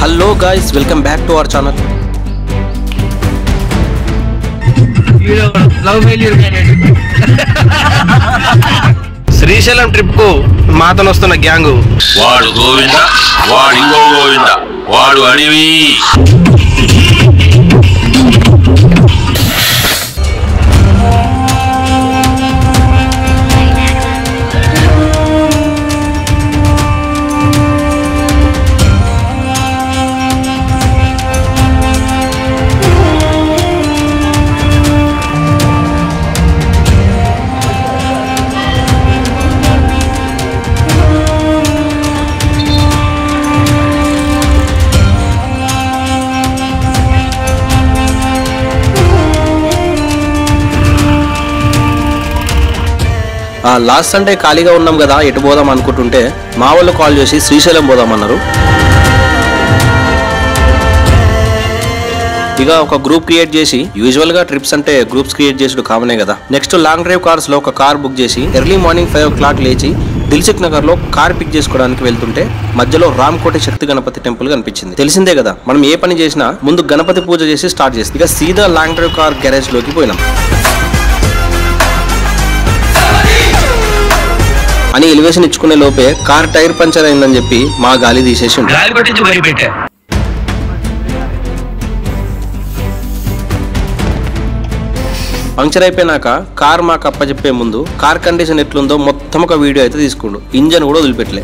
Hello guys, welcome back to our channel. Srisailam trip కు మాతను వస్తున్న గ్యాంగు. వాడు గోవింద, వాడు ఇంకో గోవింద, వాడు అడివి. లాస్ట్ సండే ఖాళీగా ఉన్నాం కదా, ఎటు పోదాం అనుకుంటుంటే మా వాళ్ళు కాల్ చేసి శ్రీశైలం పోదామన్నారు. ఇక ఒక గ్రూప్ క్రియేట్ చేసి, యూజువల్ గా ట్రిప్స్ అంటే గ్రూప్స్ క్రియేట్ చేసుడు కామనే కదా. నెక్స్ట్ లాంగ్ డ్రైవ్ కార్స్ లో ఒక కార్ బుక్ చేసి ఎర్లీ మార్నింగ్ 5 o'clock లేచి దిల్సుఖ్ నగర్ లో కార్ పిక్ చేసుకోవడానికి వెళ్తుంటే మధ్యలో రామ్కోటి శక్తి గణపతి టెంపుల్ కనిపించింది. తెలిసిందే కదా, మనం ఏ పని చేసినా ముందు గణపతి పూజ చేసి స్టార్ట్ చేసి ఇక సీదా లాంగ్ డ్రైవ్ కార్ గ్యారేజ్ లోకి పోయినాం. అని ఎలివేషన్ ఇచ్చుకునే లోపే కార్ టైర్ పంచర్ అయిందని చెప్పి మా గాలి తీసేసి పంక్చర్ అయిపోయినాక కార్ మాకు అప్పచెప్పే ముందు కార్ కండిషన్ ఎట్లుందో మొత్తం ఒక వీడియో అయితే తీసుకుండు. ఇంజన్ కూడా వదిలిపెట్టలే.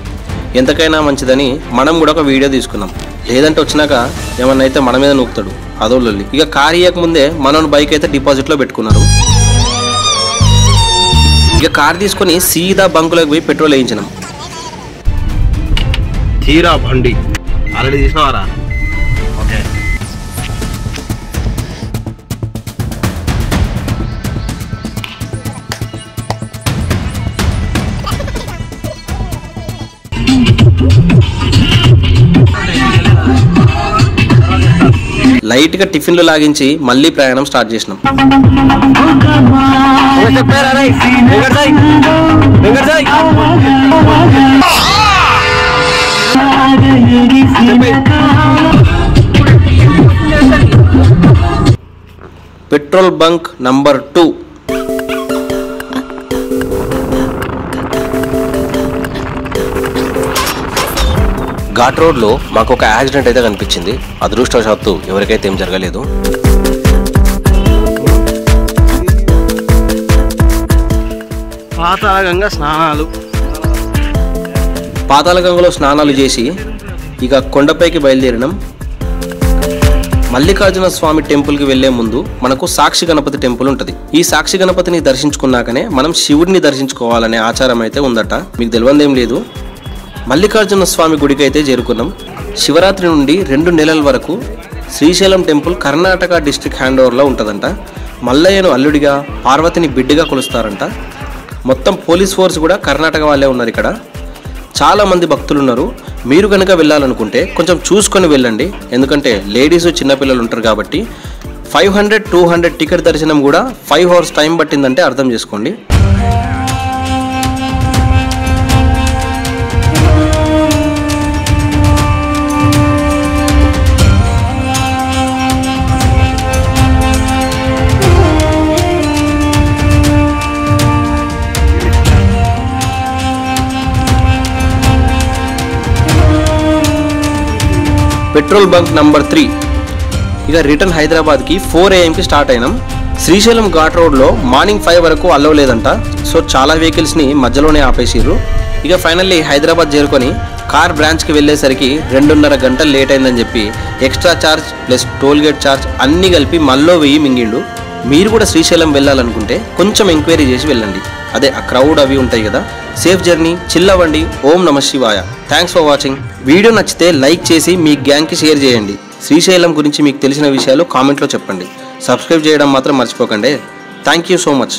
ఎంతకైనా మంచిదని మనం కూడా ఒక వీడియో తీసుకున్నాం. లేదంటే వచ్చినాక ఏమన్నా అయితే మన మీద నూకుతాడు అదోళ్ళి. ఇక కార్ ఇయ్యక ముందే మన బైక్ అయితే డిపాజిట్ లో పెట్టుకున్నారు. ఇక కార్ తీసుకొని సీదా బంకులోకి పోయి పెట్రోల్ వేయించినాం. తీరా బండి ఆల్రెడీ తీసినవారా? ఓకే. లైట్ గా టిఫిన్లు లాగించి మళ్ళీ ప్రయాణం స్టార్ట్ చేసినాం. Petrol bunk number 2. Ghat road లో మాకు ఒక యాక్సిడెంట్ అయితే కనిపించింది. అదృష్టవశాత్తు ఎవరికైతే ఏం జరగలేదు. పాతాళగంగలో స్నానాలు చేసి ఇక కొండపైకి బయలుదేరినాం. మల్లికార్జున స్వామి టెంపుల్కి వెళ్లే ముందు మనకు సాక్షి గణపతి టెంపుల్ ఉంటుంది. ఈ సాక్షి గణపతిని దర్శించుకున్నాకనే మనం శివుడిని దర్శించుకోవాలనే ఆచారం అయితే ఉందట. మీకు తెలియదేం లేదు. మల్లికార్జున స్వామి గుడికి అయితే చేరుకున్నాం. శివరాత్రి నుండి 2 నెలల వరకు Srisailam temple Karnataka district hand ఓవర్లో ఉంటుందంట. మల్లయ్యను అల్లుడిగా, పార్వతిని బిడ్డగా కొలుస్తారంట. మొత్తం పోలీస్ ఫోర్స్ కూడా కర్ణాటక వాళ్ళే ఉన్నారు. ఇక్కడ చాలా మంది భక్తులు ఉన్నారు. మీరు కనుక వెళ్ళాలనుకుంటే కొంచెం చూసుకొని వెళ్ళండి. ఎందుకంటే లేడీస్ చిన్నపిల్లలు ఉంటారు కాబట్టి 500-200 టికెట్ దర్శనం కూడా 5 hours టైం పట్టిందంటే అర్థం చేసుకోండి. Petrol bunk number 3. ఇక రిటర్న్ హైదరాబాద్కి 4 AM స్టార్ట్ అయినాం. శ్రీశైలం ఘాట్ రోడ్లో మార్నింగ్ 5 వరకు అలౌ లేదంట. సో చాలా వెహికల్స్ని మధ్యలోనే ఆపేసిర్రు. ఇక ఫైనల్లీ హైదరాబాద్ చేరుకొని కార్ బ్రాంచ్కి వెళ్ళేసరికి 2.5 గంటలు లేట్ అయిందని చెప్పి extra charge plus toll gate charge అన్నీ కలిపి మళ్ళీ 1000 మింగిండు. మీరు కూడా శ్రీశైలం వెళ్ళాలనుకుంటే కొంచెం ఎంక్వైరీ చేసి వెళ్ళండి. అదే ఆ క్రౌడ్ అవి ఉంటాయి కదా. సేఫ్ జర్నీ, చిల్ అవ్వండి. ఓం నమః శివాయ. Thanks for watching. వీడియో నచ్చితే లైక్ చేసి మీ గ్యాంగ్కి షేర్ చేయండి. శ్రీశైలం గురించి మీకు తెలిసిన విషయాలు కామెంట్లో చెప్పండి. సబ్స్క్రైబ్ చేయడం మాత్రం మర్చిపోకండి. Thank you so much.